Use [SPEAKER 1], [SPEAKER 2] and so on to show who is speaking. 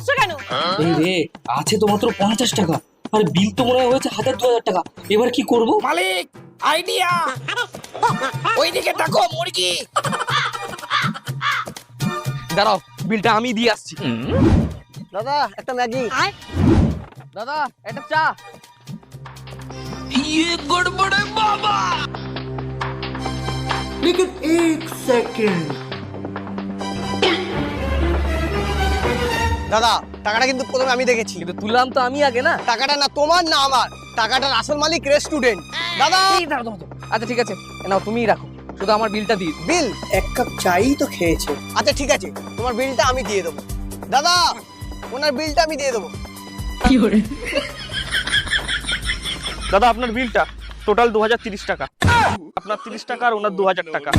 [SPEAKER 1] হাসছো কেন?
[SPEAKER 2] এই রে, আছে তো মাত্র 50 টাকা, আর বিল তো মনে হয় হয়েছে 1000-2000 টাকা। এবার কি করব?
[SPEAKER 3] মালিক আইডিয়া, ওইদিকে দেখো মুরগি।
[SPEAKER 4] দাঁড়াও, বিলটা আমি দিয়ে আসছি।
[SPEAKER 5] দাদা একটা ম্যাগি।
[SPEAKER 4] দাদা একটা চা।
[SPEAKER 6] लेकिन एक सेकंड।
[SPEAKER 5] দাদা টাকাটা কিন্তু প্রথমে আমি দেখেছি।
[SPEAKER 4] কিন্তু তুললাম তো আমি আগে না।
[SPEAKER 5] টাকাটা না তোমার না আমার, টাকাটার আসল মালিক রেস্টুরেন্ট। দাদা
[SPEAKER 4] এই দাঁড়াও, দাঁড়াও, দাঁড়াও। আচ্ছা ঠিক আছে, নাও তুমিই রাখো, শুধু আমার বিলটা দিয়ে দিও।
[SPEAKER 5] বিল
[SPEAKER 6] এক কাপ চাই তো খেয়েছে।
[SPEAKER 5] আচ্ছা ঠিক আছে, তোমার বিলটা আমি দিয়ে দেবো। দাদা ওনার বিলটা আমি দিয়ে দেবো।
[SPEAKER 7] দাদা আপনার বিলটা টোটাল 2030 টাকা। আপনার 30 টাকা আর ওনার 2000 টাকা।